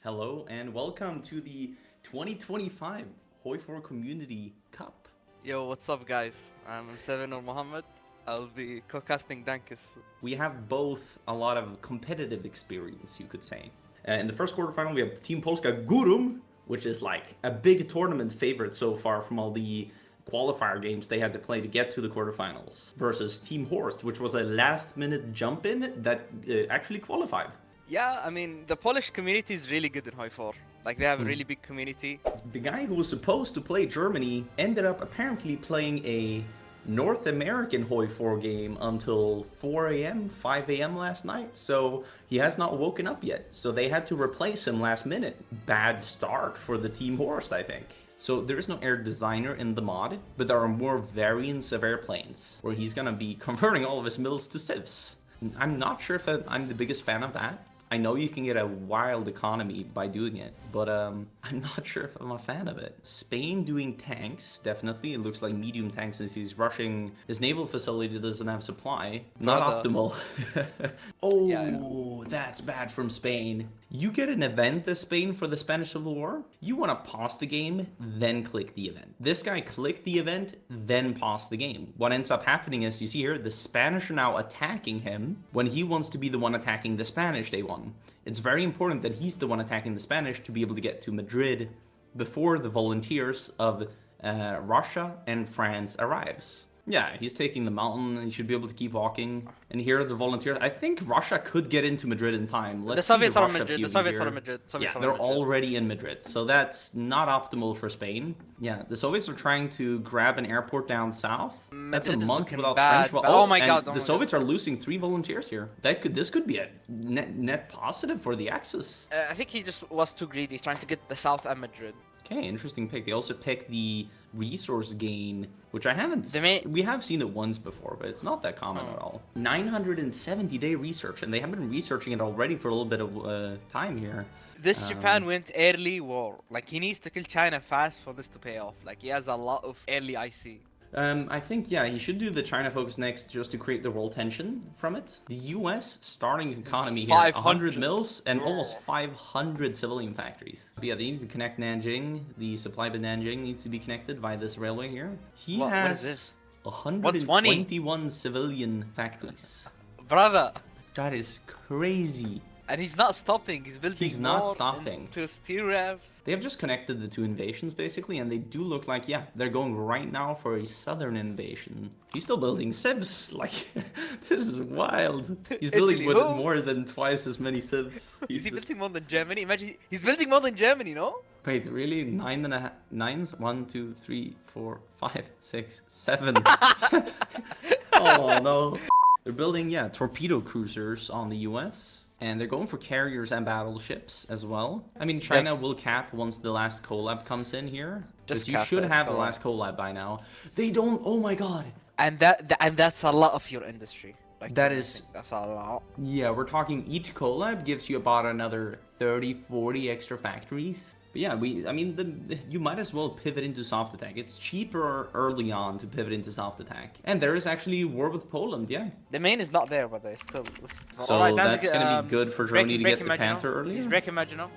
Hello and welcome to the 2025 HOI4 Community Cup. Yo, what's up, guys? I'm Seven or Mohammed. I'll be co-casting Dankus. We have both a lot of competitive experience, you could say. In the first quarterfinal, we have Team Polska Gurum, which is like a big tournament favorite so far from all the qualifier games they had to play to get to the quarterfinals, versus Team Horst, which was a last-minute jump-in that actually qualified. Yeah, I mean, the Polish community is really good in HOI4. Like, they have a really big community. The guy who was supposed to play Germany ended up apparently playing a North American HOI4 game until 4 a.m., 5 a.m. last night, so he has not woken up yet. So they had to replace him last minute. Bad start for the Team Horst, I think. So there is no air designer in the mod, but there are more variants of airplanes, where he's gonna be converting all of his mills to civs. I'm not sure if I'm the biggest fan of that. I know you can get a wild economy by doing it, but I'm not sure if I'm a fan of it. Spain doing tanks, definitely. It looks like medium tanks since he's rushing. His naval facility doesn't have supply. Not optimal. Oh, that's bad from Spain. You get an event as Spain for the Spanish Civil War. You want to pause the game, then click the event. This guy clicked the event, then paused the game. What ends up happening is, you see here, the Spanish are now attacking him when he wants to be the one attacking the Spanish they won. It's very important that he's the one attacking the Spanish to be able to get to Madrid before the volunteers of Russia and France arrives. Yeah, he's taking the mountain. He should be able to keep walking. And here are the volunteers. I think Russia could get into Madrid in time. The Soviets are in Madrid. The Soviets are in Madrid. Yeah, they're already in Madrid. So that's not optimal for Spain. Yeah, the Soviets are trying to grab an airport down south. That's a month without French. Oh my god! The Soviets are losing 3 volunteers here. This could be a net positive for the Axis. I think he just was too greedy. He's trying to get the south and Madrid. Okay, interesting pick. They also picked the resource gain, which I haven't. We have seen it once before, but it's not that common at all. 970-day research, and they have been researching it already for a little bit of time here. This Japan went early war. Like, he needs to kill China fast for this to pay off. Like, he has a lot of early IC. I think, yeah, he should do the China focus next just to create the world tension from it. The US starting economy here, 100 mills and almost 500 civilian factories. But yeah, they need to connect Nanjing. The supply to Nanjing needs to be connected via this railway here. He has what is this? 121 civilian factories. Brother! That is crazy. And he's not stopping. He's building He's not stopping. To steel rafts. They have just connected the 2 invasions basically, and they do look like, yeah, they're going right now for a southern invasion. He's still building civs. Like, this is wild. He's building with more than twice as many civs. Is he building more than Germany? Imagine he's building more than Germany, no? Wait, really? 9 1, 2, 3, 4, 5, 6, 7. Oh no. They're building, yeah, torpedo cruisers on the US. And they're going for carriers and battleships as well. I mean, China will cap once the last collab comes in here. Because you should have the last collab by now. They don't. Oh my god. And that's a lot of your industry. Like, that's a lot. Yeah, we're talking each collab gives you about another 30, 40 extra factories. But yeah, I mean, you might as well pivot into soft attack. It's cheaper early on to pivot into soft attack. And there is actually war with Poland, yeah. The main is not there, but there's still... So that's going to be good for Germany to get the Panther early. He's breaking Maginot.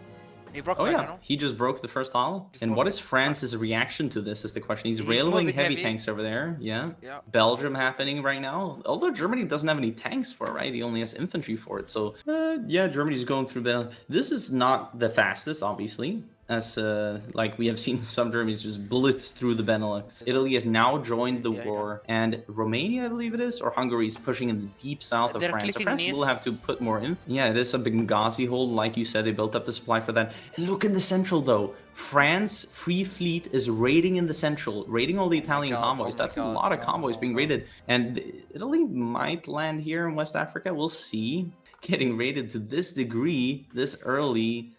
He broke yeah, he just broke the first hull. And what is France's reaction to this is the question. He's railing heavy tanks over there, yeah. Belgium happening right now. Although Germany doesn't have any tanks for it, right? He only has infantry for it. So, yeah, Germany's going through Belgium. This is not the fastest, obviously. As like we have seen some Germans just blitz through the Benelux. Italy has now joined the war, and Romania, I believe it is, or Hungary is pushing in the deep south of France. So France will have to put more in. Yeah, it is a Benghazi hold, like you said. They built up the supply for that. And look in the central though. France Free Fleet is raiding in the central, raiding all the Italian convoys. That's a lot of convoys being raided, and Italy might land here in West Africa. We'll see. Getting raided to this degree, this early.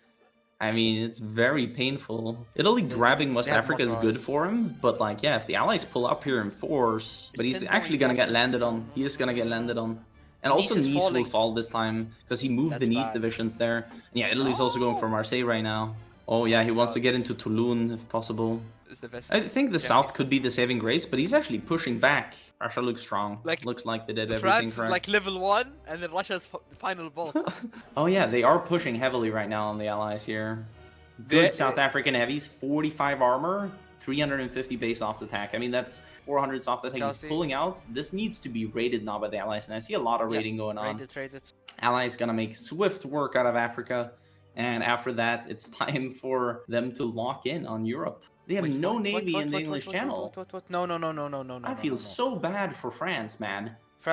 I mean, it's very painful. Italy grabbing West Africa is good for him, but like, yeah, if the Allies pull up here in force, but he's actually gonna get landed on. He is gonna get landed on. And also Nice will fall this time, because he moved the Nice divisions there. And yeah, Italy's also going for Marseille right now. Oh yeah, he wants to get into Toulon if possible. Is the best. I think the south could be the saving grace, but he's actually pushing back. Russia looks strong. Like, looks like they did everything France correct. is like level 1, and then Russia's the final boss. Oh yeah, they are pushing heavily right now on the allies here. Good South African heavies, 45 armor, 350 base soft attack. I mean, that's 400 soft attack he's pulling out. This needs to be raided now by the allies, and I see a lot of raiding going on. Raided. Allies gonna make swift work out of Africa, and after that, it's time for them to lock in on Europe. They have no navy in the English Channel. No. I feel so bad for France, man.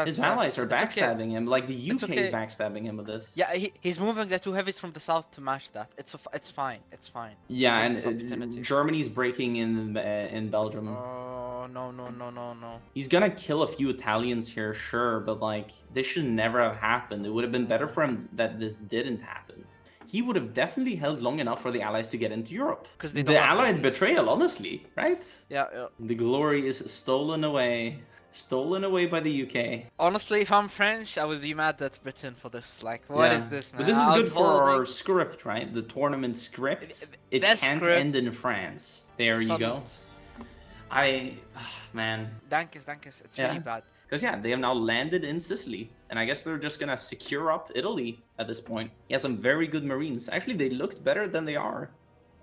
His France, allies are it's backstabbing him, like the It's UK okay. is backstabbing him with this. Yeah, he's moving the 2 heavies from the south to match that. It's fine. It's fine. Yeah, Take this and opportunity. Germany's breaking in Belgium. Oh no. He's gonna kill a few Italians here, sure, but like this should never have happened. It would have been better for him that this didn't happen. He would have definitely held long enough for the Allies to get into Europe. Because they The don't have Allied navy. betrayal, honestly, right? Yeah. The glory is stolen away. Stolen away by the UK. Honestly, if I'm French, I would be mad at Britain for this. Like, what is this, man? But this is I good was for our holding- script, right? The tournament script. It that can't script- end in France. There you go. Man. Dankus. It's really bad. Because yeah, they have now landed in Sicily, and I guess they're just gonna secure up Italy at this point. He has some very good Marines. Actually, they looked better than they are.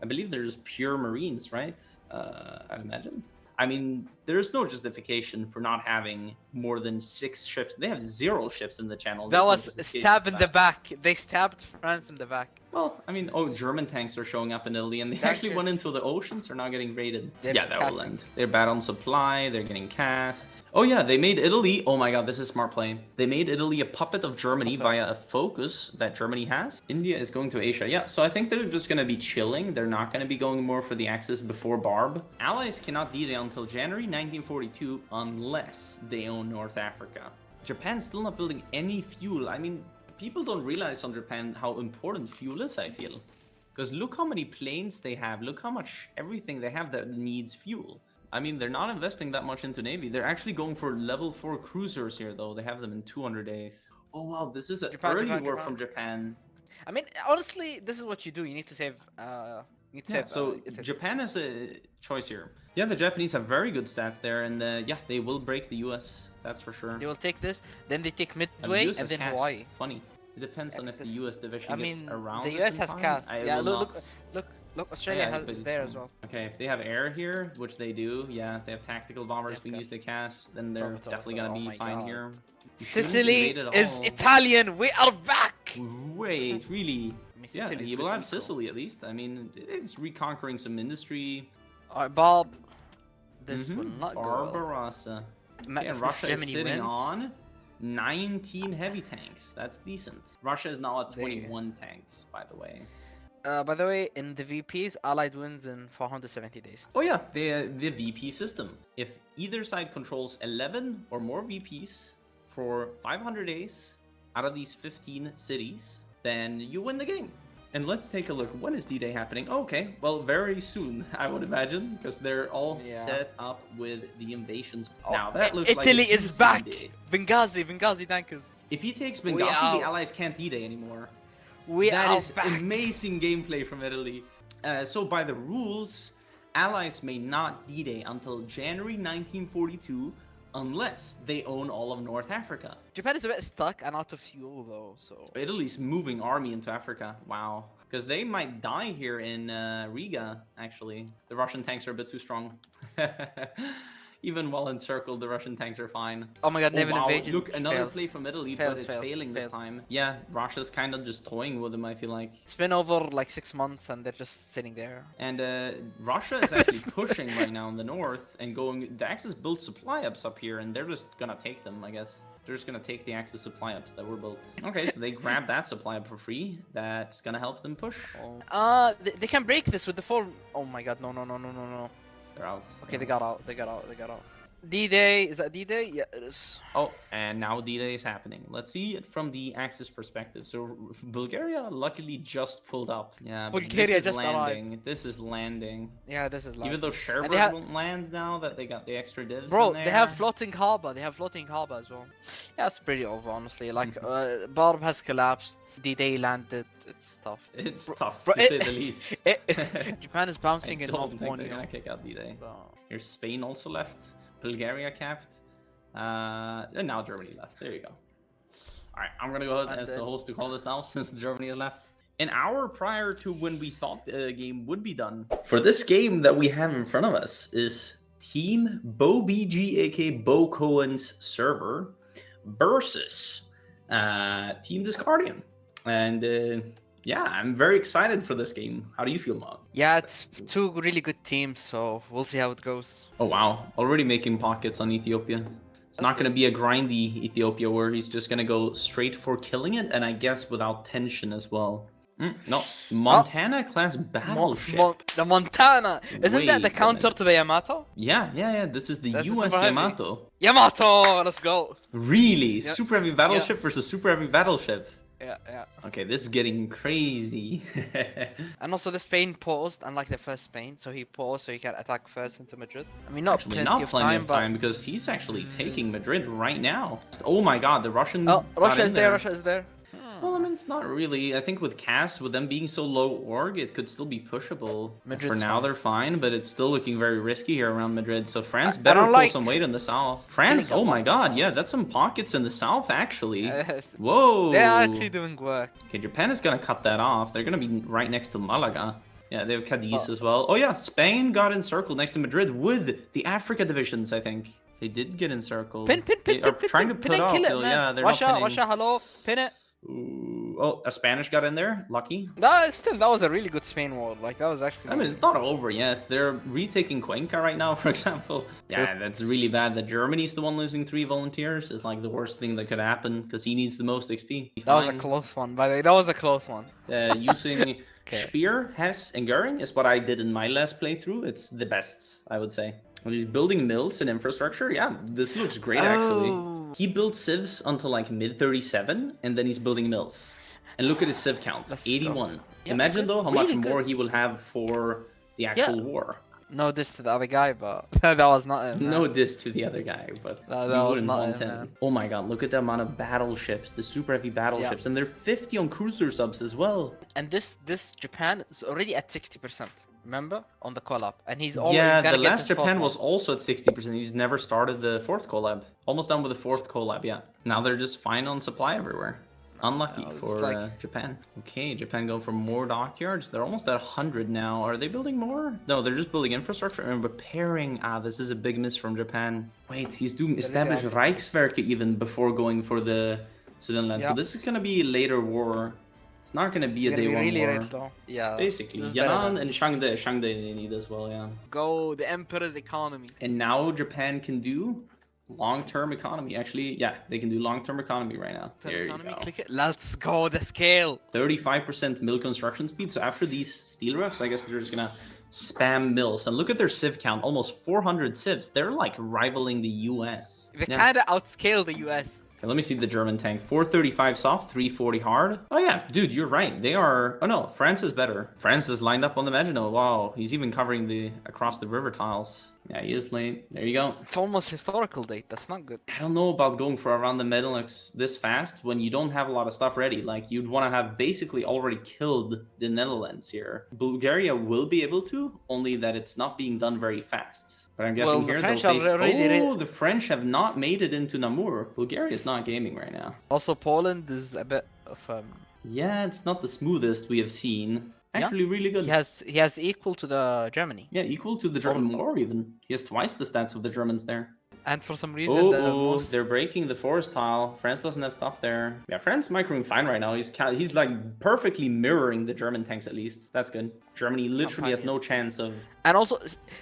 I believe they're just pure Marines, right? I'd imagine. I mean, there's no justification for not having more than 6 ships. They have 0 ships in the channel. That There's no was a justification stab for in that. the back. They stabbed France in the back. Well, I mean, German tanks are showing up in Italy, and they actually went into the oceans, are now getting raided. They're Yeah, that will casting. end. They're bad on supply, they're getting cast. Oh yeah, they made Italy, oh my god, this is smart play. They made Italy a puppet of Germany via a focus that Germany has. India is going to Asia, yeah, so I think they're just gonna be chilling. They're not gonna be going more for the Axis before Barb. Allies cannot D-Day until January 1942 unless they own North Africa. Japan's still not building any fuel. I mean, people don't realize on Japan how important fuel is, I feel. Because look how many planes they have, look how much everything they have that needs fuel. I mean, they're not investing that much into Navy. They're actually going for level 4 cruisers here, though. They have them in 200 days. Oh wow, this is an early war from Japan. I mean, honestly, this is what you do. You need to save. So Japan has a choice here. Yeah, the Japanese have very good stats there, and yeah, they will break the US. That's for sure. They will take this, then they take The Midway, US and has then cast. Hawaii. Funny. It depends on if the US division I gets mean, around. the it US in has time. cast. I Yeah, will not. look, Australia Yeah, has but is it's there fine. as well. Okay, if they have air here, which they do, yeah, they have tactical bombers being used to cast, then they're definitely gonna be fine here. You shouldn't Sicily invade at is all. Italian. We are back. Wait, really? I mean, Yeah, Sicily's he will pretty have cool. Sicily at least. I mean, it's reconquering some industry. Alright, Bob. This will not go well. Barbarossa. Ma- Yeah, if Russia is Germany sitting wins- on 19 heavy tanks. That's decent. Russia is now at 21 tanks, by the way. By the way, in the VPs, Allied wins in 470 days. Oh yeah, the VP system. If either side controls 11 or more VPs for 500 days out of these 15 cities, then you win the game. And let's take a look. When is D-Day happening? Okay, well, very soon, I would imagine, because they're all set up with the invasions. Now, that looks like Italy a is juicy back! D-Day. Benghazi, Dankus. If he takes We Benghazi, out. the Allies can't D-Day anymore. We That are is back. amazing gameplay from Italy. So by the rules, Allies may not D-Day until January 1942 unless they own all of North Africa. Japan is a bit stuck and out of fuel though, so... Italy's moving army into Africa. Wow. Because they might die here in Riga, actually. The Russian tanks are a bit too strong. Even while encircled, the Russian tanks are fine. Oh my god, naval wow. invasion. Look, another fails. play from Italy, Fails, but it's fails, failing this fails. time. Yeah, Russia's kind of just toying with them, I feel like. It's been over like 6 months and they're just sitting there. And Russia is actually pushing right now in the north and going... The Axis built supply ups up here, and they're just gonna take them, I guess. They're just gonna take the Axis supply ups that were built. Okay, so they grabbed that supply up for free. That's gonna help them push. They can break this with the 4... Oh my god, no. They're out. Okay, they got out. D-Day, is that D-Day? Yeah, it is. Oh, and now D-Day is happening. Let's see it from the Axis perspective. So Bulgaria luckily just pulled up. Yeah, but Bulgaria this is just landing. arrived. This is landing. Yeah, this is landing. Even though Cherbourg won't land now that they got the extra divs Bro, in there. they have floating harbor. They have floating harbor as well. Yeah, it's pretty over, honestly. Like, Barb has collapsed. D-Day landed. It's tough. It's tough, to say the least. Japan is bouncing in North they're Borneo. gonna kick out D-Day. Here's Spain also left. Bulgaria capped. And now Germany left. There you go. Alright, I'm gonna go ahead as the host to call this now since Germany has left. An hour prior to when we thought the game would be done. For this game that we have in front of us is Team BoBG, aka Bo Cohen's server, versus Team Discardian. And yeah, I'm very excited for this game. How do you feel, Mog? Yeah, it's two really good teams, so we'll see how it goes. Oh wow, already making pockets on Ethiopia. It's not going to be a grindy Ethiopia where he's just going to go straight for killing it, and I guess without tension as well. No, Montana class battleship. The Montana! Isn't that the counter to the Yamato? Yeah. This is the US Yamato. Yamato! Let's go! Really? Yep. Super heavy battleship versus super heavy battleship. Yeah. Okay, this is getting crazy. And also the Spain paused, unlike the first Spain, so he paused so he can attack first into Madrid. I mean, not plenty of time, because he's actually taking Madrid right now. Oh my god, the Russian... Oh, Russia is there, Russia is there. Well, I mean, it's not really. I think with Cass, with them being so low org, it could still be pushable. For now, they're fine, but it's still looking very risky here around Madrid. So France better pull some weight in the south. France, oh my god, yeah, that's some pockets in the south, actually. Whoa. They're actually doing work. Okay, Japan is going to cut that off. They're going to be right next to Malaga. Yeah, they have Cadiz as well. Oh yeah, Spain got encircled next to Madrid with the Africa divisions, I think. They did get encircled. Pin, trying to put off. Yeah, they're Russia, hello, pin it. Ooh. Oh, a Spanish got in there. Lucky. No, still, that was a really good Spain war. Like, that was actually... I mean, it's not over yet. They're retaking Cuenca right now, for example. Yeah, that's really bad that Germany's the one losing 3 volunteers. Is like the worst thing that could happen, because he needs the most XP. That was a close one, by the way. That was a close one. Using Speer, Hess, and Goering is what I did in my last playthrough. It's the best, I would say. When he's building mills and infrastructure, yeah, this looks great, actually. He built civs until like mid-37, and then he's building mills. And look at his civ count, 81. Yeah, imagine though how much more he will have for the actual war. No diss to the other guy, but that was not him. No diss to the other guy, but that was not him. Oh my god, look at the amount of battleships, the super heavy battleships, and they're 50 on cruiser subs as well. And this Japan is already at 60%. Remember, on the collab, and he's always the last Japan was also at 60%. He's never started the 4th collab. Almost done with the 4th collab. Yeah. Now they're just fine on supply everywhere. Unlucky for Japan. Okay, Japan going for more dockyards. They're almost at 100 now. Are they building more? No, they're just building infrastructure and repairing. This is a big miss from Japan. Wait, he's doing established Reichswerke even before going for the Sudanland. So this is gonna be a later war. It's not gonna be a day one war. Yeah. Basically, Yan'an and Shangde they need as well. Yeah. Go the Emperor's economy. And now Japan can do long-term economy. Actually, yeah, they can do long-term economy right now. There you go. Click it. Let's go, the scale. 35% mill construction speed. So after these steel refs, I guess they're just gonna spam mills. And look at their civ count, almost 400 civs. They're like rivaling the US. They kind of outscale the US. Okay, let me see the German tank. 435 soft, 340 hard. Oh yeah, dude, you're right. They are... Oh no, France is better. France is lined up on the Maginot. Wow, he's even covering the across the river tiles. Yeah, he is late. There you go. It's almost historical date. That's not good. I don't know about going for around the Benelux this fast when you don't have a lot of stuff ready. Like, you'd want to have basically already killed the Netherlands here. Bulgaria will be able to, only that it's not being done very fast. But I'm guessing here they'll face... Oh, the French have not made it into Namur. Bulgaria is not gaming right now. Also, Poland is a bit of... Yeah, it's not the smoothest we have seen. Actually, really good. He has equal to the Germany. Yeah, equal to the German war even. He has twice the stats of the Germans there. And for some reason, they're breaking the forest tile. France doesn't have stuff there. Yeah, France microing fine right now. He's like perfectly mirroring the German tanks at least. That's good. Germany literally has no chance of. And also,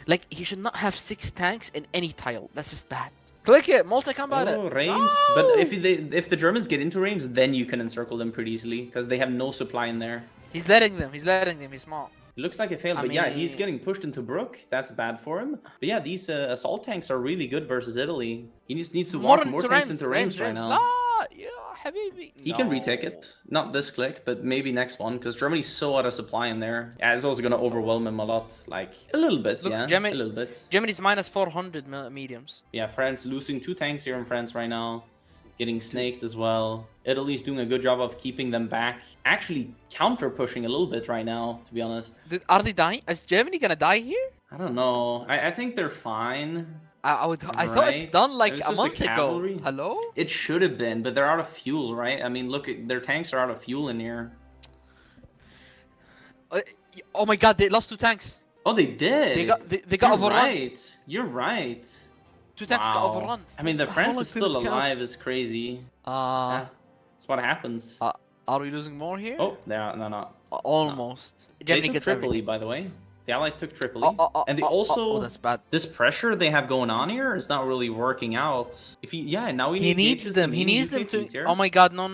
like, he should not have 6 tanks in any tile. That's just bad. Click it, multi-combat it. Reims. No! But if the Germans get into Reims, then you can encircle them pretty easily because they have no supply in there. He's letting them. He's smart. It looks like it failed, but yeah, he's getting pushed into Brook. That's bad for him. But yeah, these assault tanks are really good versus Italy. He just needs to walk more tanks into range right now. Yeah, حبيبي. He can retake it. Not this click, but maybe next one, because Germany's so out of supply in there. Yeah, it's also going to overwhelm him a lot. Like, a little bit, Look, yeah, Germany, a little bit. Germany's minus 400 mediums. Yeah, France losing 2 tanks here in France right now. Getting snaked as well. Italy's doing a good job of keeping them back. Actually counter-pushing a little bit right now, to be honest. Are they dying? Is Germany going to die here? I don't know. I think they're fine. I thought it's done like a month ago. Hello? It should have been, but they're out of fuel, right? I mean, look, their tanks are out of fuel in here. Oh my god, they lost 2 tanks. Oh, they did. They got overrun. Right. You're right. 2 tanks got overrun. I mean, the France is still alive is crazy. Yeah, that's what happens. Are we losing more here? Oh, they're not. Almost. No. They took Tripoli, by the way. The Allies took Tripoli, and they also that's bad. This pressure they have going on here is not really working out. If now he needs them. He needs them to. Oh my god, no.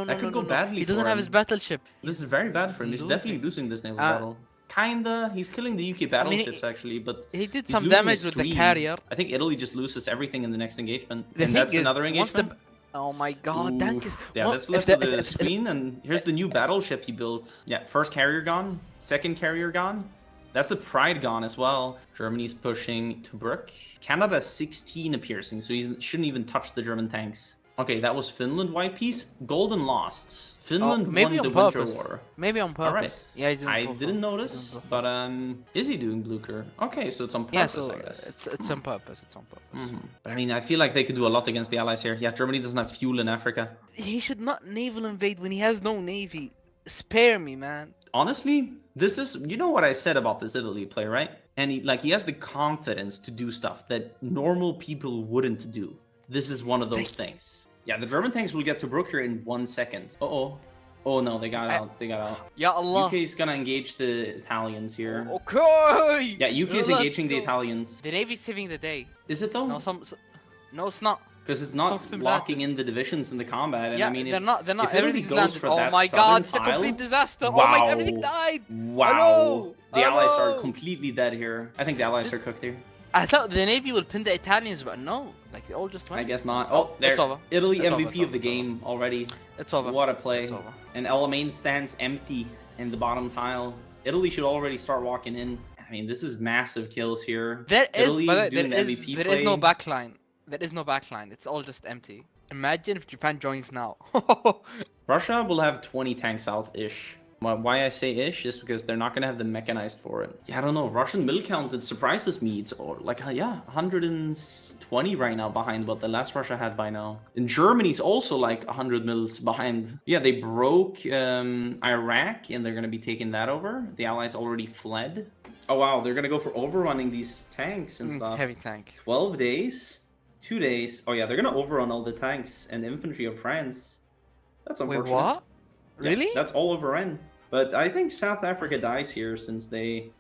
That could go badly. He doesn't have his battleship. This is very bad for him. He's definitely losing this naval battle. Kinda. He's killing the UK battleships actually, but he did some damage with the carrier. I think Italy just loses everything in the next engagement. And that's another engagement. Oh my god, Dankus. Yeah, that's less of the screen, and here's the new battleship he built. Yeah, first carrier gone, second carrier gone. That's the Pride gone as well. Germany's pushing to Brook. Canada 16 a piercing, so he shouldn't even touch the German tanks. Okay, that was Finland white piece. Golden lost. Finland won the Winter War. Maybe on purpose. All right. Yeah, he's doing I didn't notice, but is he doing Blucher? Okay, so it's on purpose, yeah, so I guess. It's on purpose. It's on purpose. But I mean, I feel like they could do a lot against the Allies here. Yeah, Germany doesn't have fuel in Africa. He should not naval invade when he has no navy. Spare me, man. Honestly, this is, you know what I said about this Italy play, right? And he has the confidence to do stuff that normal people wouldn't do. This is one of those things. Yeah, the German tanks will get to Brook here in 1 second. Uh-oh. Oh no, they got out. They got out. Ya Allah. UK's gonna engage the Italians here. Okay. Yeah, UK's engaging the Italians. The Navy's saving the day. Is it though? No, it's not. Because it's not locking in the divisions in the combat. And yeah, I mean, they're not. if Italy goes for oh that my god, it's a tile, complete disaster. Wow. Oh my, everything died. Wow. Hello. The Allies are completely dead here. I think the Allies are cooked here. I thought the Navy would pin the Italians, but no. Like, they all just went. I guess not. Oh, there. It's over. Italy it's MVP over. of the game already. It's over. What a play. It's over. And Alamein stands empty in the bottom tile. Italy should already start walking in. I mean, this is massive kills here. There is no backline. There is no backline. It's all just empty. Imagine if Japan joins now. Russia will have 20 tanks out-ish. Why I say ish is because they're not going to have the mechanized for it. Yeah, I don't know. Russian mill count, it surprises me. It's like, yeah, 120 right now behind what the last Russia had by now. And Germany's also like 100 mils behind. Yeah, they broke Iraq and they're going to be taking that over. The Allies already fled. Oh, wow. They're going to go for overrunning these tanks and stuff. Heavy tank. 12 days. 2 days. Oh, yeah, they're going to overrun all the tanks and infantry of France. That's unfortunate. Wait, what? Really? Yeah, that's all overrun. But I think South Africa dies here since they...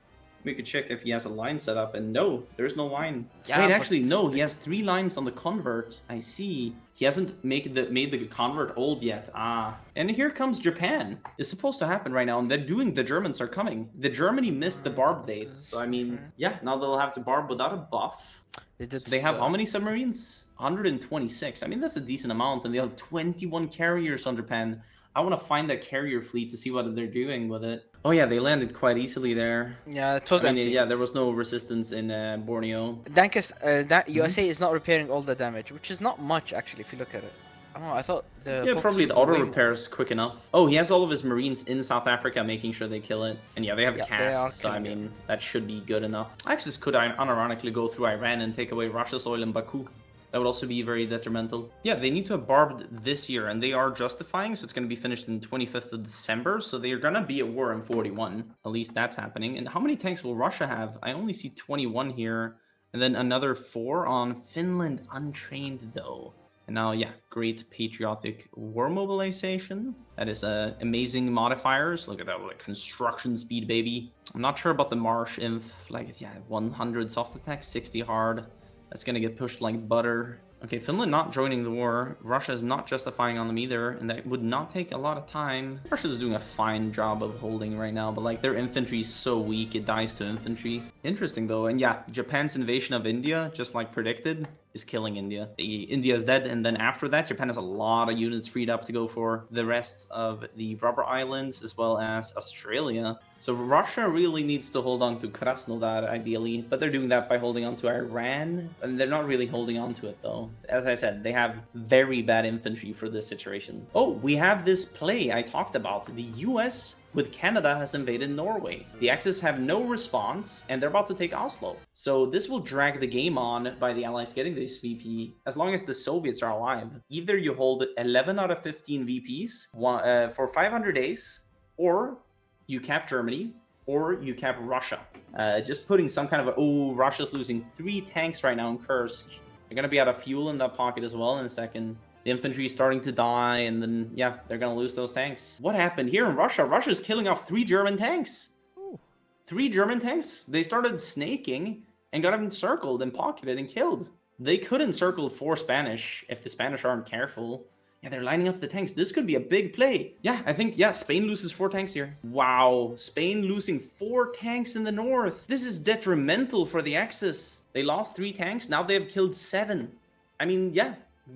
We could check if he has a line set up, and no, there's no line. Yeah, wait, actually, no, he has 3 lines on the convert. I see. He hasn't made the convert old yet. Ah. And here comes Japan. It's supposed to happen right now, and they're doing... The Germans are coming. The Germany missed the barb dates, so I mean, yeah, now they'll have to barb without a buff. They have how many submarines? 126. I mean, that's a decent amount, and they have 21 carriers on Japan. I want to find that carrier fleet to see what they're doing with it. Oh yeah, they landed quite easily there. Yeah, it was empty. Yeah, there was no resistance in Borneo. Dankus, USA is not repairing all the damage, which is not much actually if you look at it. I don't know, I thought the... Yeah, probably the auto repairs quick enough. Oh, he has all of his Marines in South Africa making sure they kill it. And yeah, they have casts, so I mean, that should be good enough. Axis could unironically go through Iran and take away Russia's oil in Baku. That would also be very detrimental. Yeah, they need to have barbed this year, and they are justifying, so it's going to be finished in 25th of December, so they are going to be at war in 41. At least that's happening. And how many tanks will Russia have? I only see 21 here, and then another 4 on Finland, untrained though. And now, yeah, great patriotic war mobilization. That is amazing modifiers. Look at that, like construction speed, baby. I'm not sure about the Marsh Inf, like, yeah, 100 soft attack, 60 hard. That's gonna get pushed like butter. Okay, Finland not joining the war. Russia is not justifying on them either, and that would not take a lot of time. Russia's doing a fine job of holding right now, but like their infantry is so weak, it dies to infantry. Interesting though, and yeah, Japan's invasion of India, just like predicted, is killing India. India is dead, and then after that, Japan has a lot of units freed up to go for the rest of the rubber islands, as well as Australia. So Russia really needs to hold on to Krasnodar, ideally, but they're doing that by holding on to Iran, and they're not really holding on to it, though. As I said, they have very bad infantry for this situation. Oh, we have this play I talked about. The US with Canada has invaded Norway. The Axis have no response, and they're about to take Oslo. So this will drag the game on by the Allies getting this VP, as long as the Soviets are alive. Either you hold 11 out of 15 VPs for 500 days, or you cap Germany, or you cap Russia. Just putting some kind of oh, Russia's losing 3 tanks right now in Kursk. They're going to be out of fuel in that pocket as well in a second. The infantry is starting to die, and then, yeah, they're going to lose those tanks. What happened here in Russia? Russia's killing off 3 German tanks. Ooh. 3 German tanks? They started snaking and got encircled and pocketed and killed. They could encircle 4 Spanish if the Spanish aren't careful. Yeah, they're lining up the tanks. This could be a big play. Yeah, I think, yeah, Spain loses 4 tanks here. Wow, Spain losing 4 tanks in the north. This is detrimental for the Axis. They lost 3 tanks. Now they have killed 7. I mean, yeah,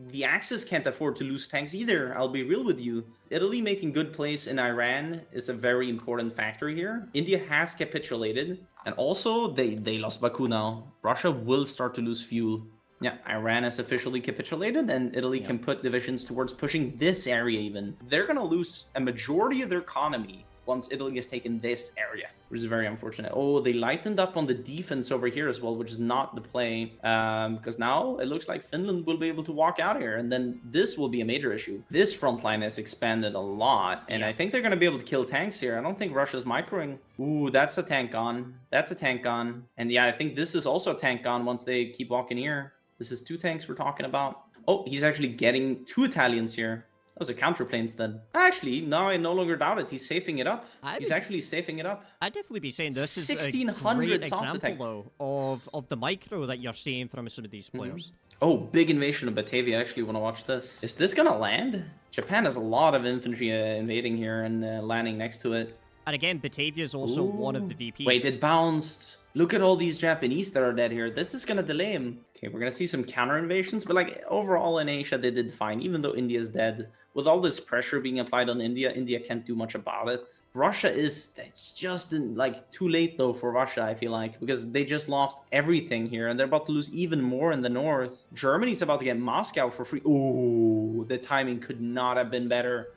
the Axis can't afford to lose tanks either. I'll be real with you. Italy making good plays in Iran is a very important factor here. India has capitulated. And also, they lost Baku now. Russia will start to lose fuel. Yeah, Iran has officially capitulated, and Italy can put divisions towards pushing this area even. They're going to lose a majority of their economy once Italy has taken this area, which is very unfortunate. Oh, they lightened up on the defense over here as well, which is not the play, because now it looks like Finland will be able to walk out here, and then this will be a major issue. This front line has expanded a lot, and I think they're going to be able to kill tanks here. I don't think Russia's microing. Ooh, that's a tank gone. That's a tank gone. And yeah, I think this is also a tank gone once they keep walking here. This is 2 tanks we're talking about. Oh, he's actually getting 2 Italians here. That was a counterplay instead. Actually, no, I no longer doubt it. He's safing it up. He's actually safing it up. I'd definitely be saying this is a great example, though, of the micro that you're seeing from some of these players. Oh, big invasion of Batavia. I actually want to watch this. Is this going to land? Japan has a lot of infantry invading here and landing next to it. And again, Batavia is also one of the VPs. Wait, it bounced. Look at all these Japanese that are dead here. This is going to delay him. Okay, we're going to see some counter invasions, but like overall in Asia, they did fine, even though India is dead. With all this pressure being applied on India, India can't do much about it. Russia it's just like too late though for Russia, I feel like, because they just lost everything here and they're about to lose even more in the north. Germany's about to get Moscow for free. Ooh, the timing could not have been better.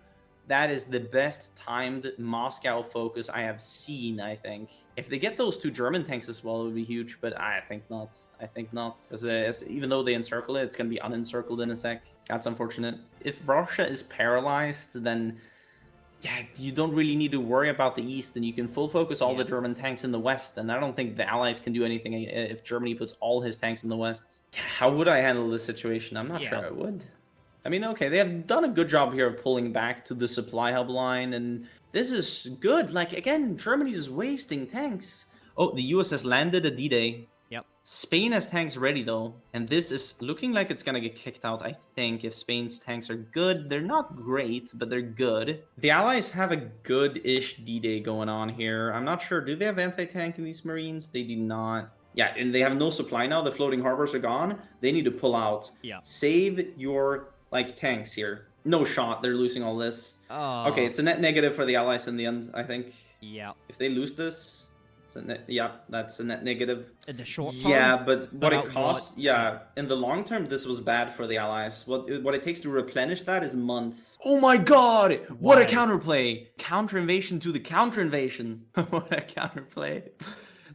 That is the best timed Moscow focus I have seen, I think. If they get those 2 German tanks as well, it would be huge, but I think not. I think not. Because even though they encircle it, it's going to be unencircled in a sec. That's unfortunate. If Russia is paralyzed, then yeah, you don't really need to worry about the east, and you can full focus all the German tanks in the west, and I don't think the Allies can do anything if Germany puts all his tanks in the west. How would I handle this situation? I'm not sure I would. I mean, okay, they have done a good job here of pulling back to the supply hub line, and this is good. Like, again, Germany is wasting tanks. Oh, the US has landed a D-Day. Yep. Spain has tanks ready, though, and this is looking like it's gonna get kicked out, I think, if Spain's tanks are good. They're not great, but they're good. The Allies have a good-ish D-Day going on here. I'm not sure. Do they have anti-tank in these Marines? They do not. Yeah, and they have no supply now. The floating harbors are gone. They need to pull out. Yeah. Save your like tanks here. No shot. They're losing all this. Okay, it's a net negative for the Allies in the end, I think. Yeah. If they lose this, it's a net, that's a net negative. In the short term? Yeah, but what it costs, in the long term, this was bad for the Allies. What it takes to replenish that is months. Oh my god! What a counterplay! Counter invasion to the counter invasion. What a counterplay.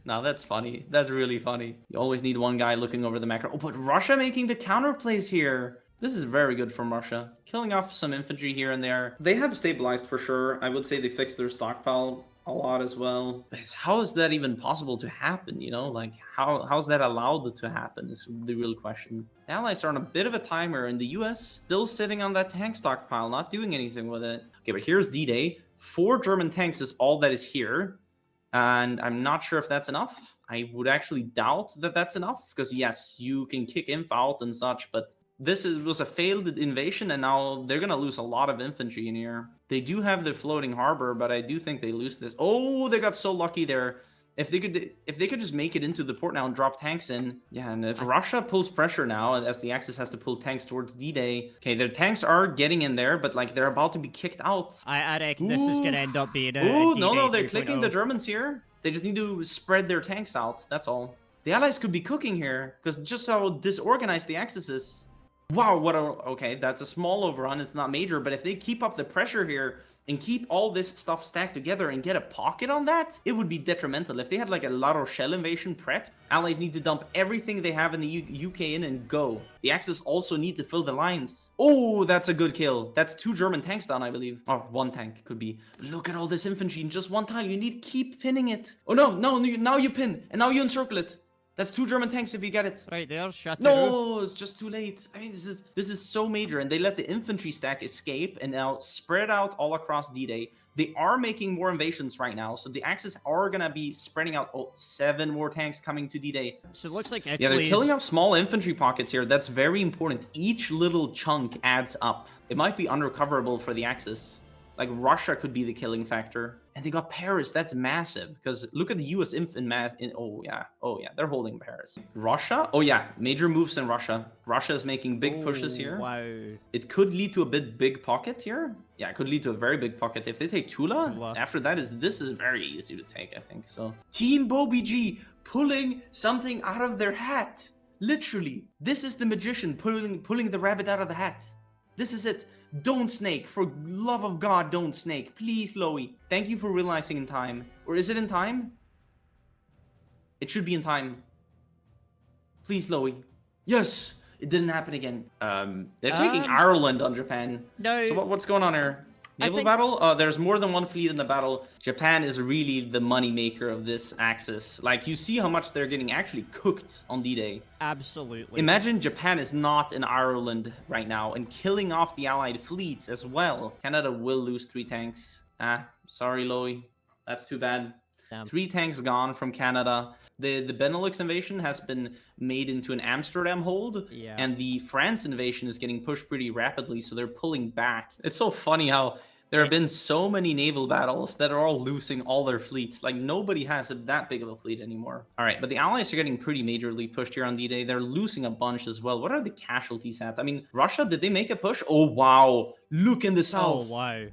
Now that's funny. That's really funny. You always need one guy looking over the macro. Oh, but Russia making the counterplays here. This is very good from Russia. Killing off some infantry here and there. They have stabilized for sure. I would say they fixed their stockpile a lot as well. How is that even possible to happen, you know? Like, how's that allowed to happen is the real question. The Allies are on a bit of a timer, and the US still sitting on that tank stockpile, not doing anything with it. Okay, but here's D-Day. 4 German tanks is all that is here. And I'm not sure if that's enough. I would actually doubt that that's enough, because yes, you can kick inf out and such, but was a failed invasion, and now they're gonna lose a lot of infantry in here. They do have the floating harbor, but I do think they lose this. Oh, they got so lucky there. If they could just make it into the port now and drop tanks in, yeah. And if Russia pulls pressure now, as the Axis has to pull tanks towards D-Day, okay, their tanks are getting in there, but like they're about to be kicked out. I reckon this is gonna end up being a no, D-Day they're 3.0. clicking the Germans here. They just need to spread their tanks out. That's all. The Allies could be cooking here because just how disorganized the Axis is. Wow, okay, that's a small overrun. It's not major, but if they keep up the pressure here and keep all this stuff stacked together and get a pocket on that, it would be detrimental. If they had like a La Rochelle invasion prepped, Allies need to dump everything they have in the UK in and go. The Axis also need to fill the lines. Oh, that's a good kill. That's 2 German tanks down, I believe. Or 1 tank could be. But look at all this infantry in just 1 tile. You need to keep pinning it. Oh no, now you pin and now you encircle it. That's 2 German tanks if you get it. Right there, shut it. No, it's just too late. I mean, this is so major, and they let the infantry stack escape and now spread out all across D-Day. They are making more invasions right now, so the Axis are gonna be spreading out. Oh, 7 more tanks coming to D-Day. So it looks like Italy's... Yeah, they're killing off small infantry pockets here. That's very important. Each little chunk adds up. It might be unrecoverable for the Axis. Like Russia could be the killing factor. And they got Paris. That's massive. Because look at the US inf in math. Oh yeah, they're holding Paris. Russia? Oh yeah, major moves in Russia. Russia is making big pushes here. Wow. It could lead to a big pocket here. Yeah, it could lead to a very big pocket. If they take Tula, after that this is very easy to take, I think. So Team BoBG pulling something out of their hat. Literally. This is the magician pulling the rabbit out of the hat. This is it. Don't snake. For love of God, don't snake. Please, Loey. Thank you for realizing in time. Or is it in time? It should be in time. Please, Loey. Yes! It didn't happen again. They're taking Ireland on Japan. No. So what's going on here? Naval battle? There's more than 1 fleet in the battle. Japan is really the money maker of this axis. Like, you see how much they're getting actually cooked on D-Day. Absolutely. Imagine Japan is not in Ireland right now and killing off the allied fleets as well. Canada will lose 3 tanks. Sorry, Loey. That's too bad. Damn. 3 tanks gone from Canada. The Benelux invasion has been made into an Amsterdam hold, and the France invasion is getting pushed pretty rapidly, so they're pulling back. It's so funny how there have been so many naval battles that are all losing all their fleets. Like, nobody has that big of a fleet anymore. All right, but the Allies are getting pretty majorly pushed here on D-Day. They're losing a bunch as well. What are the casualties at? I mean, Russia, did they make a push? Oh, wow. Look in the south. Oh, wow.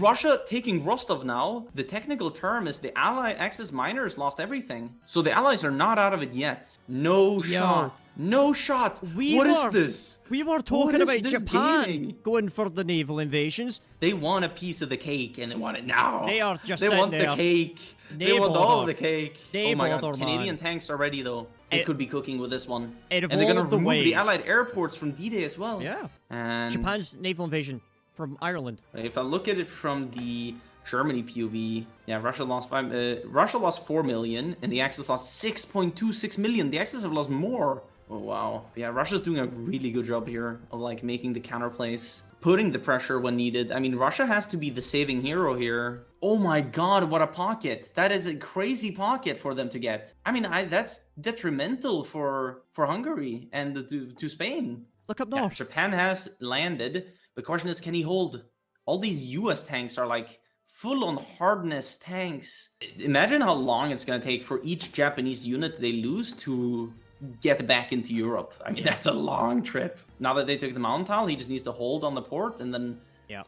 Russia taking Rostov now. The technical term is the Ally Axis miners lost everything. So the Allies are not out of it yet. No shot. No shot. What is this? We were talking about Japan going for the naval invasions. They want a piece of the cake and they want it now. They are just They want there. the cake. They want all the cake. They oh my god. man. Canadian tanks are ready though. They could be cooking with this one. And they're going to remove ways. the Allied airports from D-Day as well. Yeah. And Japan's naval invasion from Ireland. If I look at it from the Germany POV, yeah, Russia lost 4 million, and the Axis lost 6.26 million. The Axis have lost more. Oh wow. Yeah, Russia's doing a really good job here of like making the counterplays, putting the pressure when needed. I mean, Russia has to be the saving hero here. Oh my god, what a pocket. That is a crazy pocket for them to get. I mean, that's detrimental for Hungary and to Spain. Look up north. Yeah, Japan has landed. The question is, can he hold? All these US tanks are like full-on hardness tanks. Imagine how long it's going to take for each Japanese unit they lose to get back into Europe. I mean, that's a long trip. Now that they took the mountain tile, he just needs to hold on the port, and then, yeah,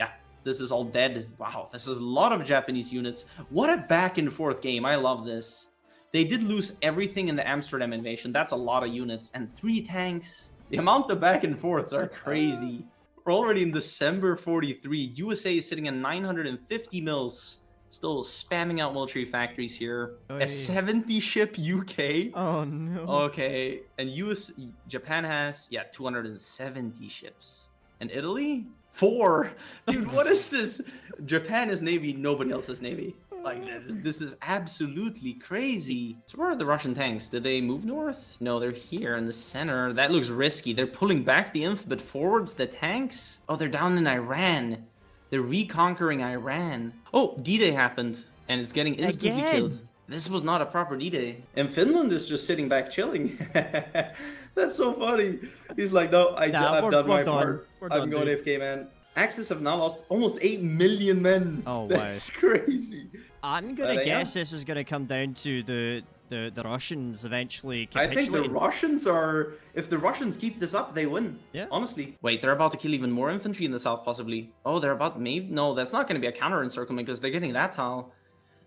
this is all dead. Wow, this is a lot of Japanese units. What a back-and-forth game. I love this. They did lose everything in the Amsterdam invasion. That's a lot of units, and 3 tanks. The amount of back-and-forths are crazy. We're already in December 43. USA is sitting at 950 mils. Still spamming out military factories here. A 70-ship UK. Oh no. Okay, and Japan has 270 ships. And Italy? 4. Dude, what is this? Japan is navy. Nobody else is navy. Like, this is absolutely crazy. So where are the Russian tanks? Did they move north? No, they're here in the center. That looks risky. They're pulling back the inf, but forwards the tanks? Oh, they're down in Iran. They're reconquering Iran. Oh, D-Day happened, and it's getting instantly killed. This was not a proper D-Day. And Finland is just sitting back chilling. That's so funny. He's like, no, I've done my part. I'm going AFK, man. Axis have now lost almost 8 million men. Oh, wow. That's crazy. I'm gonna guess this is gonna come down to the Russians eventually capitulating. I think the Russians are... If the Russians keep this up, they win. Yeah. Honestly. Wait, they're about to kill even more infantry in the south, possibly. Oh, they're about... Maybe... No, that's not going to be a counter-encirclement because they're getting that tile.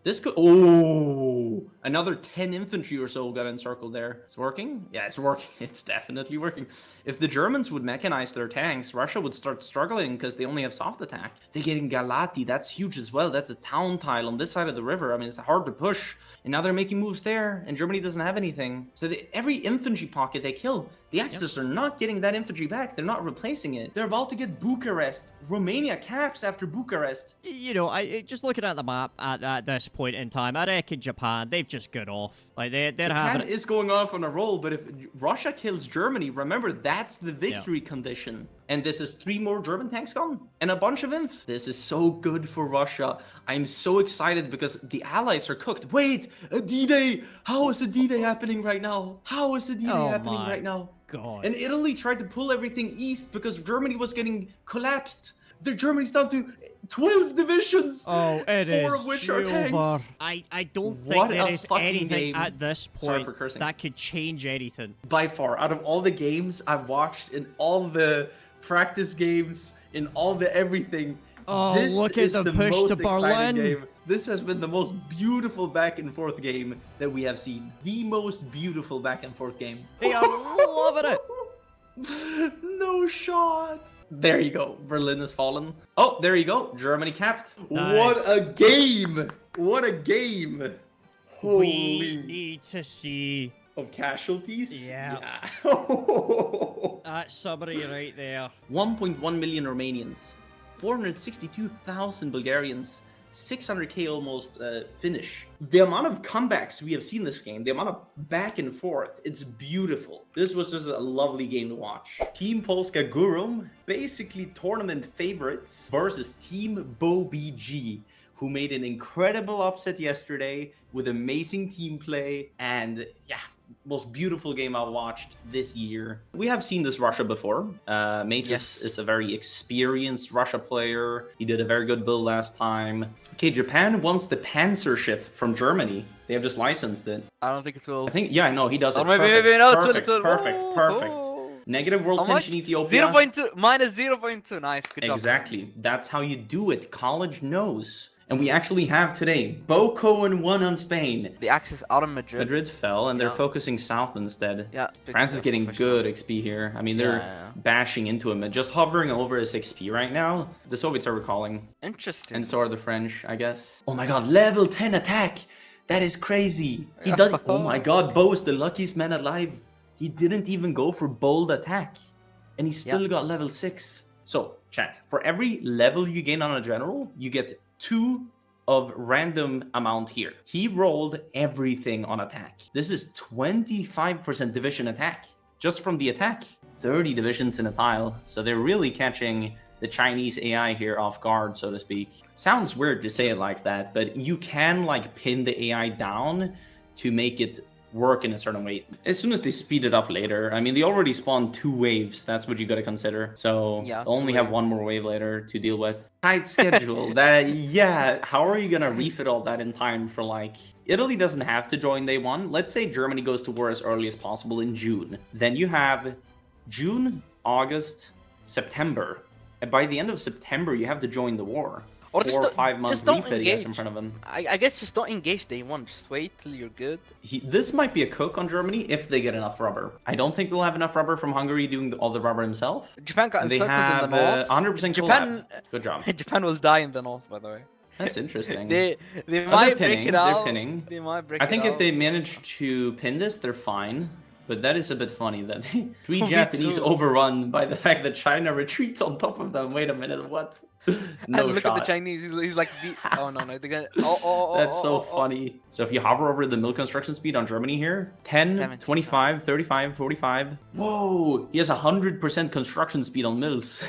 This could... Oh! Another 10 infantry or so got encircled there. It's working? Yeah, it's working. It's definitely working. If the Germans would mechanize their tanks, Russia would start struggling because they only have soft attack. They're getting Galati. That's huge as well. That's a town tile on this side of the river. I mean, it's hard to push. And now they're making moves there, and Germany doesn't have anything. So every infantry pocket they kill, the Axis are not getting that infantry back. They're not replacing it. They're about to get Bucharest. Romania caps after Bucharest. You know, just looking at the map at this point in time, I reckon Japan, they've just got off. Like Japan is going off on a roll, but if Russia kills Germany, remember that's the victory condition. And this is 3 more German tanks gone and a bunch of inf. This is so good for Russia. I'm so excited because the allies are cooked. Wait, a D-Day. How is the D-Day happening right now? How is the D-Day happening right now? God. And Italy tried to pull everything east because Germany was getting collapsed. Germany's down to 12 divisions. Oh, it is 4 of which are tanks. I don't think there is anything at this point for that could change anything. By far, out of all the games I've watched in all the practice games, in all the everything, this look at is the the push most to Berlin. game. This has been the most beautiful back and forth game that we have seen. The most beautiful back and forth game. They are loving it. No shot. There you go. Berlin has fallen. Oh, there you go. Germany capped. Nice. What a game. What a game. Holy. We need to see... Of casualties? Yeah. That summary right there. 1.1 million Romanians. 462,000 Bulgarians. 600k almost Finnish. The amount of comebacks we have seen this game, the amount of back and forth, it's beautiful. This was just a lovely game to watch. Team Polska Gurum, basically tournament favorites, versus Team Bo BG, who made an incredible upset yesterday with amazing team play and yeah, most beautiful game I've watched this year. We have seen this Russia before. Maces is a very experienced Russia player. He did a very good build last time. Okay, Japan wants the Panzer shift from Germany. They have just licensed it. I don't think it will. I think, yeah, I know, he does it. Maybe no, Perfect. Negative world tension Ethiopia. 0.2, minus 0.2, nice, good job. Exactly, that's how you do it. College knows. And we actually have today, Boko and 1 on Spain. The Axis out of Madrid. Madrid fell, and they're focusing south instead. Yeah. France is getting good XP here. I mean, they're bashing into him and just hovering over his XP right now. The Soviets are recalling. Interesting. And so are the French, I guess. Oh my god, level 10 attack! That is crazy. He does. Oh my god, Bo is the luckiest man alive. He didn't even go for bold attack. And he still got level 6. So, chat, for every level you gain on a general, you get 2 of random amount here. He rolled everything on attack. This is 25% division attack just from the attack. 30 divisions in a tile. So they're really catching the Chinese AI here off guard, so to speak. Sounds weird to say it like that, but you can like pin the AI down to make it work in a certain way. As soon as they speed it up later, I mean, they already spawned 2 waves. That's what you got to consider. So only have 1 more wave later to deal with. Tight schedule. How are you going to refit all that in time for like... Italy doesn't have to join day 1. Let's say Germany goes to war as early as possible in June. Then you have June, August, September. And by the end of September, you have to join the war. Or 4 or 5 months refit in front of him. I guess just don't engage day 1. Just wait till you're good. This might be a cook on Germany if they get enough rubber. I don't think they'll have enough rubber from Hungary doing all the rubber himself. Japan got encircled in the north. 100% Japan. Good job. Japan will die in the north, by the way. That's interesting. they might break it out. They're pinning. They might break it out. I think if they manage to pin this, they're fine. But that is a bit funny that 3 Japanese overrun by the fact that China retreats on top of them. Wait a minute, what? No and look shot. at the Chinese. He's like, oh no, they're gonna. That's so funny. So if you hover over the mill construction speed on Germany here, 10, 75. 25, 35, 45. Whoa! He has 100% construction speed on mills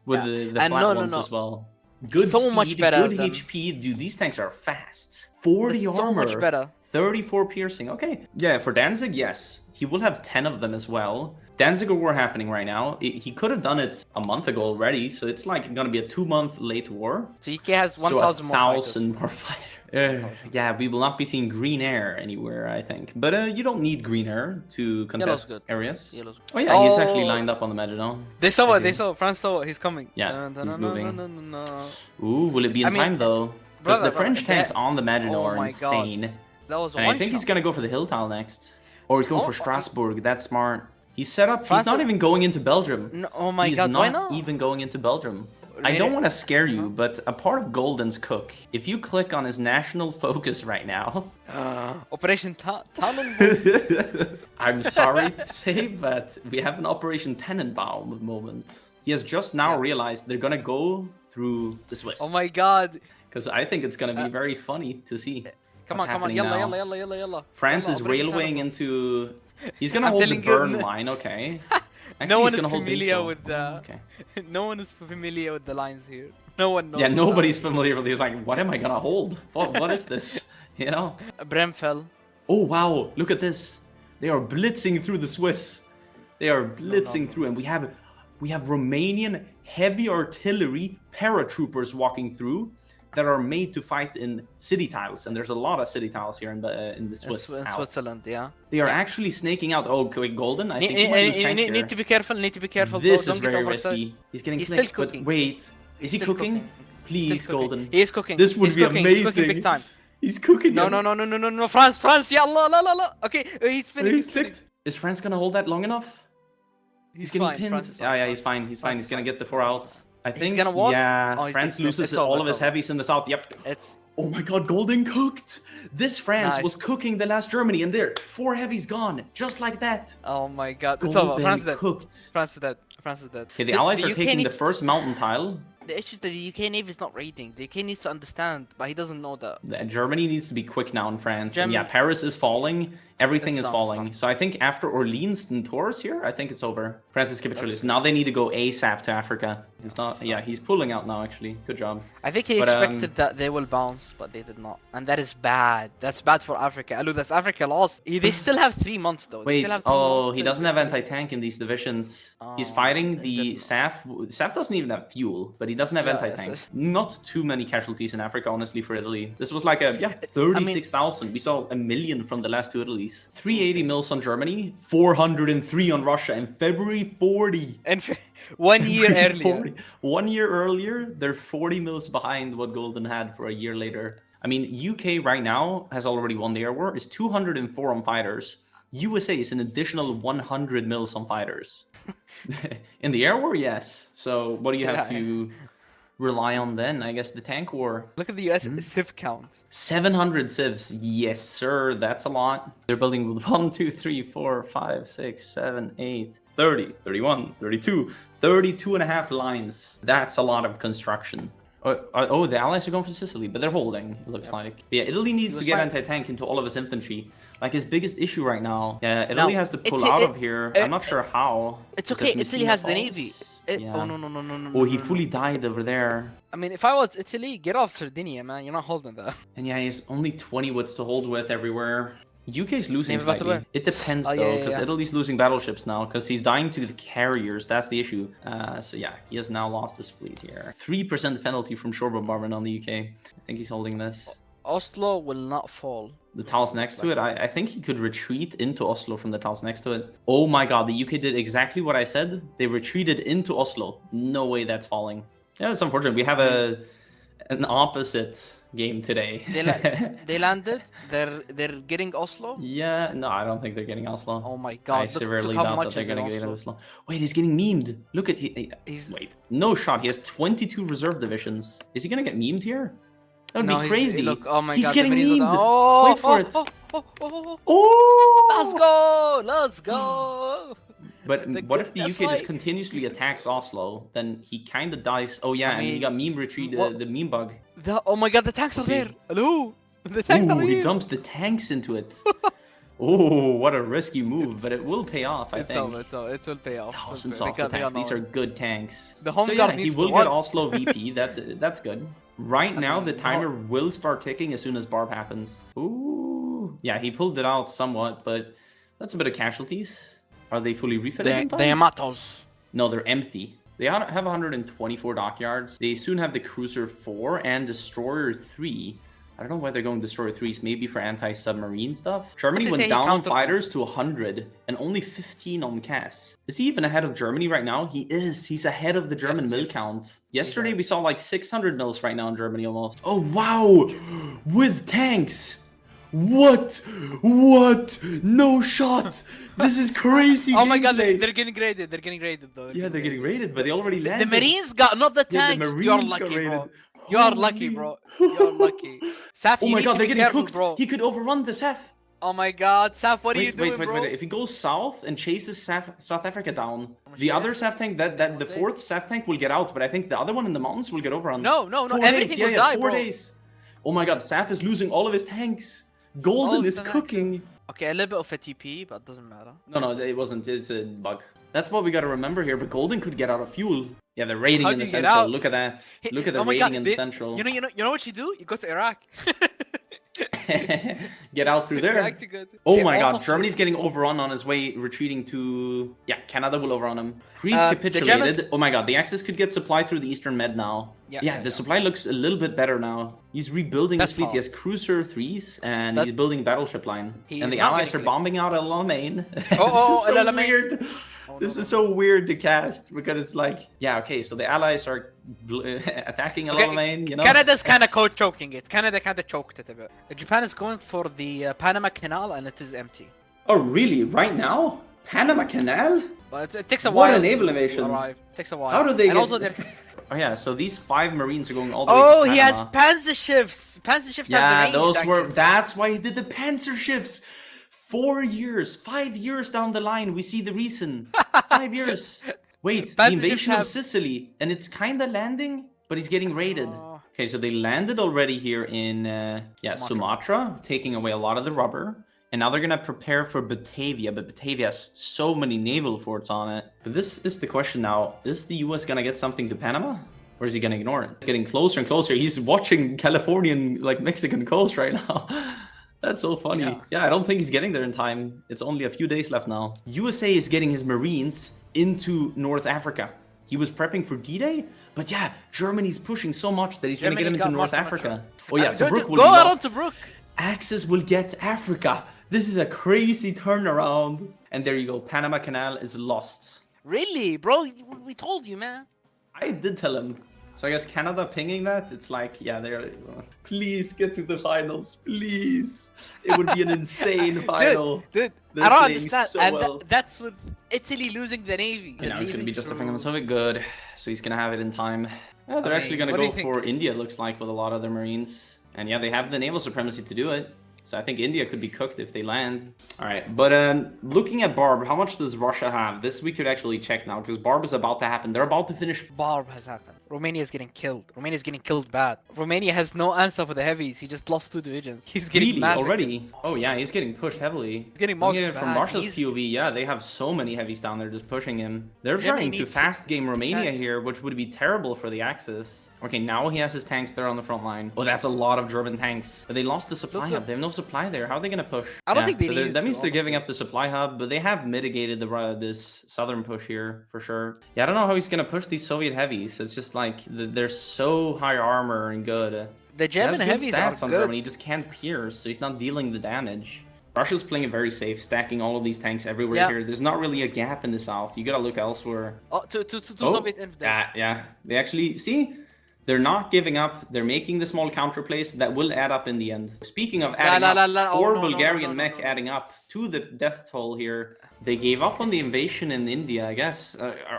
with the flat ones as well. Good So speed, much better good than- HP. Dude, these tanks are fast. 40 It's so armor. much better. 34 piercing. Okay. Yeah, for Danzig, yes. He will have 10 of them as well. Danzig war happening right now. He could have done it a month ago already, so it's like gonna be a 2-month late war. So UK has So 1,000 more fighters. 1,000 more fighters. Yeah, we will not be seeing green air anywhere, I think. But you don't need green air to contest good. areas. Yellow's Oh yeah, he's Oh. actually lined up on the Maginot. They saw I it, they see. saw it. France saw it, he's coming. Yeah, he's moving. No. Ooh, will it be in I mean, time though? Because brother, the French brother, tanks that- on the Maginot oh are my God. insane. That was And one I think he's shot. gonna go for the hill tile next. Or he's going for Oh, Strasbourg. That's smart. He's set up. France He's not are- even going into Belgium. No, oh my He's god, not why not? even going into Belgium. I Really? don't want to scare you, but a part of Golden's cook. If you click on his national focus right now, Operation Talon. I'm sorry to say, but we have an Operation Tenenbaum moment. He has just now realized they're gonna go through the Swiss. Oh my god. Because I think it's gonna be very funny to see. Come what's on, happening yalla, now. yalla. France Yalla, is Operation railwaying Talon. into. He's gonna I'm hold the telling you, burn no- line. Okay. Actually, No one he's is gonna hold familiar Diesel. with the. Okay. No one is familiar with the lines here. No one knows. Yeah, what nobody's familiar with these. Like, what am I gonna hold? What is this? You know? Bremfell. Oh wow! Look at this. They are blitzing through the Swiss. They are blitzing no. through, and we have Romanian heavy artillery paratroopers walking through that are made to fight in city tiles, and there's a lot of city tiles here in the Swiss In Alps. Switzerland, yeah. They are actually snaking out. Oh, okay, Golden. I think he Need, might lose tanks here. need to be careful. Need to be careful. This bro. is Don't get very overexcited. risky. He's getting He's clicked, still but cooking. wait. Is he Still cooking? Please, Still cooking. Golden. He is cooking. This would He's be cooking. He's amazing. cooking big time. He's cooking. No, him. no. France, yeah, la. Okay, he's spinning. He's He's spinning. clicked. Is France gonna hold that long enough? He's getting fine. pinned. France is Yeah, fine. he's fine. He's fine. France He's is gonna fine. get the 4 out. I think. gonna what? Yeah, Oh, he's France getting- loses it's over, all of it's his over. heavies in the south. Yep. It's Oh my God, Golden cooked. This France Nice. was cooking the last Germany, and there, 4 heavies gone, just like that. oh my god. It's Golden over. France is dead. cooked. France is dead. France is dead. Okay, the Allies are UK taking the needs- first mountain tile. The issue is that the UK Navy is not raiding. The UK needs to understand, but he doesn't know that. Germany needs to be quick now in France. And yeah, Germany- Paris is falling. Everything It's is done, falling. it's So I think after Orleans and Tours here, I think it's over. France is capitulated. Now they need to go ASAP to Africa. It's not. Yeah, he's pulling out now. Actually, good job. I think he But, expected that they will bounce, but they did not, and that is bad. That's bad for Africa. Alu, that's Africa lost. They still have 3 months though. They Wait. still have 3 Oh, months he to- doesn't have anti-tank in these divisions. He's Oh, fighting they the didn't. SAF. SAF doesn't even have fuel, but he doesn't have Yeah, anti-tank. it's Not too many casualties in Africa, honestly, for Italy. This was like a 36,000. We saw 1 million from the last 2 Italies. 380 mils on Germany, 403 on Russia, and February 40. And 1 year February earlier. 40. 1 year earlier, they're 40 mils behind what Golden had for a year later. I mean, UK right now has already won the air war. Is 204 on fighters. USA is an additional 100 mils on fighters. In the air war, yes. So what do you have Yeah. to rely on then? I guess the tank war. Look at the US civ count. 700 civs. Yes, sir. That's a lot. They're building with 1, 2, 3, 4, 5, 6, 7, 8, 30, 31, 32, 32 and a half lines. That's a lot of construction. Oh, the Allies are going for Sicily, but they're holding, it looks like. Yeah, Italy needs to was get fine. anti-tank into all of his infantry. Like, his biggest issue right now. Yeah, Italy Now, has to pull it's- out it- of here. it- I'm not sure how. It's Because okay. there's Italy Messina has the Falls. navy. Yeah. Oh no. Oh, he no. fully died over there. I mean, if I was Italy, get off Sardinia, man. You're not holding that. And yeah, he has only 20 woods to hold with everywhere. UK's losing Naval battle slightly. where? It depends Oh, yeah, though, yeah, because yeah. Italy's losing battleships now, because he's dying to the carriers. That's the issue. So yeah, he has now lost his fleet here. 3% penalty from shore bombardment on the UK. I think he's holding this. Oslo will not fall. The tiles next to it, I think he could retreat into Oslo from the tiles next to it. Oh my god, the UK did exactly what I said. They retreated into Oslo. No way that's falling. Yeah, it's unfortunate. We have an opposite game today. They landed. They're getting Oslo. Yeah, no, I don't think they're getting Oslo. Oh my I god! Look severely how doubt much that they're is in gonna get Oslo. Oslo. Wait, he's getting memed. Look at He's- wait, no shot. He has 22 reserve divisions. Is he gonna get memed here? That would No, be he's- crazy. Look, oh my he's god! getting the Marines are memed. down. Oh, Wait for it. Oh. Oh! Let's go! Let's go! But what if the that's UK just why- continuously attacks Oslo? Then he kind of dies. Oh yeah, I and he mean, got meme retreat, what- the meme bug. Oh my god! The tanks are See. there. Hello! The tanks are Ooh, he here. dumps the tanks into it. Oh, what a risky move, but it will pay off, I think. It will pay off. Thousands off the tank. These are good tanks. The home so guard yeah, needs he will to get what? Oslo VP. That's good. Right now, the timer will start ticking as soon as Barb happens. Ooh. Yeah, he pulled it out somewhat, but that's a bit of casualties. Are they fully refitted? The Yamatos. No, they're empty. They have 124 dockyards. They soon have the Cruiser 4 and Destroyer 3. I don't know why they're going Destroyer 3s, maybe for anti-submarine stuff. Germany went down on fighters to 100 and only 15 on CAS. Is he even ahead of Germany right now? He is. He's ahead of the German mill count. Yesterday we saw like 600 mils right now in Germany almost. Oh, wow! With tanks! What? No shot! This is crazy. Oh my god, they're getting graded. They're getting graded though. Yeah, they're getting rated, but they already landed. The Marines got, not the tanks. Yeah, the You're Marines lucky, got rated. bro. You're lucky, bro. You're lucky. Saf, oh my god, they're getting careful, cooked. Bro. He could overrun the Saf. Oh my god, Saf, what are you doing, bro? Wait. If he goes south and chases South Africa down, the other Saf tank, the fourth Saf tank will get out, but I think the other one in the mountains will get overrun. No, everything will die, 4 bro. days. Oh my god, Saf is losing all of his tanks. Golden is cooking. Okay, a little bit of a TP, but it doesn't matter. No, it wasn't. It's a bug. That's what we got to remember here. But Golden could get out of fuel. Yeah, the rating in the central. Look at that. Look at the rating in the central. You know what you do? You go to Iraq. Get out through there. Oh my god, Germany's getting overrun on his way, retreating to... Yeah, Canada will overrun him. Greece capitulated. Oh my god, the Axis could get supply through the Eastern Med now. Yeah, the supply looks a little bit better now. He's rebuilding his fleet. He has Cruiser 3s, and he's building battleship line. And the Allies are bombing out El Alamein. This is so weird. This is so weird to cast, because it's like... Yeah, okay, so the Allies are attacking El Alamein, you know? Canada's kind of choking it. Canada kind of choked it a bit. Japan is going for the Panama Canal, and it is empty. Oh, really? Right now? Panama Canal? But it takes a while. What a naval invasion. It takes a while. How do they Oh yeah, so these 5 Marines are going all the way to Panama. Oh, he has panzer ships. Panzer ships have the range. Yeah, that's why he did the panzer ships. 4 years, 5 years down the line, we see the reason. 5 years. Wait, the invasion of Sicily, and it's kind of landing, but he's getting raided. Okay, so they landed already here in Sumatra, taking away a lot of the rubber. And now they're going to prepare for Batavia, but Batavia has so many naval forts on it. But this is the question now. Is the US going to get something to Panama? Or is he going to ignore it? It's getting closer and closer. He's watching Californian, like Mexican coast right now. That's so funny. Yeah, I don't think he's getting there in time. It's only a few days left now. USA is getting his Marines into North Africa. He was prepping for D-Day, but yeah, Germany's pushing so much that he's going to get him into North Africa. Oh yeah, Tobruk will be lost. Go out on Tobruk. Axis will get Africa. This is a crazy turnaround. And there you go. Panama Canal is lost. Really, bro? We told you, man. I did tell him. So I guess Canada pinging that, it's like, yeah, they're... Please get to the finals. Please. It would be an insane final. Dude, I don't understand. So and that's with Italy losing the Navy. You know, he's going to be justifying on Soviet good. So he's going to have it in time. Yeah, they're actually going to go for India, looks like, with a lot of their Marines. And yeah, they have the naval supremacy to do it. So I think India could be cooked if they land. All right, but looking at Barb, how much does Russia have? This we could actually check now, because Barb is about to happen. They're about to finish. Barb has happened. Romania is getting killed. Romania is getting killed bad. Romania has no answer for the heavies. He just lost 2 divisions. He's getting massacred. Already? Oh yeah, he's getting pushed heavily. He's getting mocked bad. From Russia's POV, yeah, they have so many heavies down there just pushing him. They're trying to fast game Romania here, which would be terrible for the Axis. Okay, now he has his tanks there on the front line. Oh, that's a lot of German tanks. But they lost the supply hub. They have no supply there. How are they going to push? I don't think they need that means they're giving up the supply hub, but they have mitigated this southern push here for sure. Yeah, I don't know how he's going to push these Soviet heavies. It's just like they're so high armor and good. The German heavies are on good. Germany. He just can't pierce, so he's not dealing the damage. Russia's playing it very safe, stacking all of these tanks everywhere here. There's not really a gap in the south. You gotta look elsewhere. Oh, to Soviet infantry. Yeah. They actually, see? They're not giving up. They're making the small counter plays that will add up in the end. Speaking of adding up, 4 Bulgarian mech adding up to the death toll here. They gave up on the invasion in India, I guess.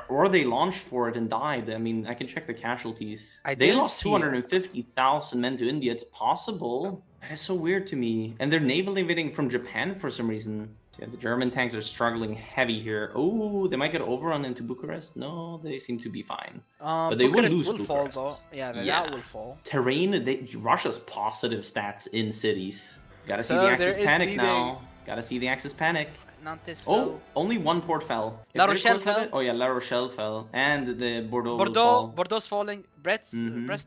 Or they launched for it and died. I mean, I can check the casualties. They lost 250,000 men to India. It's possible. That is so weird to me. And they're naval invading from Japan for some reason. Yeah, the German tanks are struggling heavy here. Oh, they might get overrun into Bucharest. No, they seem to be fine. But they will lose Bucharest. Fall, though. Yeah, that will fall. Terrain, Russia's positive stats in cities. Gotta see the Axis panic now. Gotta see the Axis panic. Nantes Oh, fell. only one port fell. If La they're Rochelle close with fell. it- Oh yeah, La Rochelle fell. And the Bordeaux will fall. Bordeaux's falling. Brest,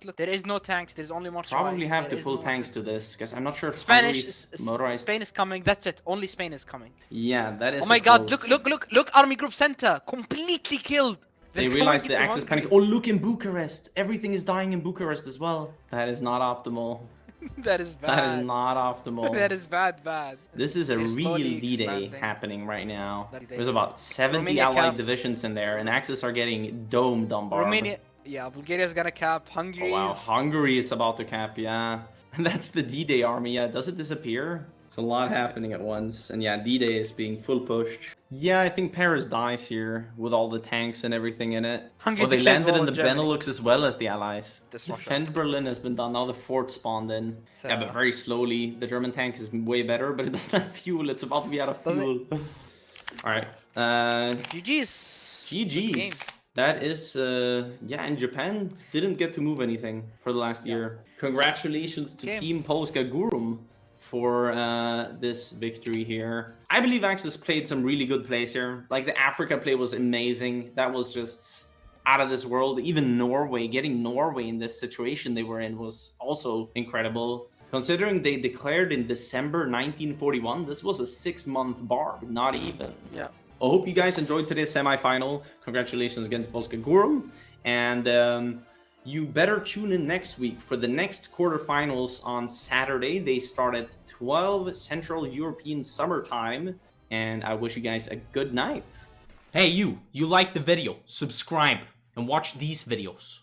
look, there is no tanks. There's only more Probably have There to is pull no tanks motor. to this, because I'm not sure if Spanish, Hungary's motorized. Spain is coming. That's it. Only Spain is coming. Yeah, that is Oh my a god, quote. look, Army Group Center. Completely killed. They They're realized going the into Axis panic. Hungary. Oh, look in Bucharest. Everything is dying in Bucharest as well. That is not optimal. That is bad. That is not optimal. That is bad. This is a They're real slowly D-Day expanding. happening right now. D-Day. There's about 70 Romania allied cap. divisions in there, and Axis are getting domed on Barb. Romania, yeah, Bulgaria's gonna cap. Oh Hungary. wow, Hungary is about to cap, yeah. That's the D-Day army, yeah. Does it disappear? It's a lot happening at once, and yeah, D-Day is being full pushed. Yeah, I think Paris dies here with all the tanks and everything in it. Hungary Oh, they declared landed war in on the Germany. Benelux as well as the Allies. This Russia. Defend Berlin has been done, now the fort spawned in. So- Yeah, but very slowly. The German tank is way better, but it doesn't have fuel. It's about to be out of Does it? fuel. Alright. GG's. GG's. That is, yeah, and Japan didn't get to move anything for the last year. Congratulations to Game. Team Polska Gurum for this victory here. I believe Axis played some really good plays here. Like, the Africa play was amazing. That was just out of this world. Even Norway, getting Norway in this situation they were in was also incredible. Considering they declared in December 1941, this was a 6-month barb, not even. Yeah. I hope you guys enjoyed today's semi-final. Congratulations again to Polska Gurum. And you better tune in next week for the next quarterfinals on Saturday. They start at 12 Central European Summer Time. And I wish you guys a good night. Hey you liked the video, subscribe and watch these videos.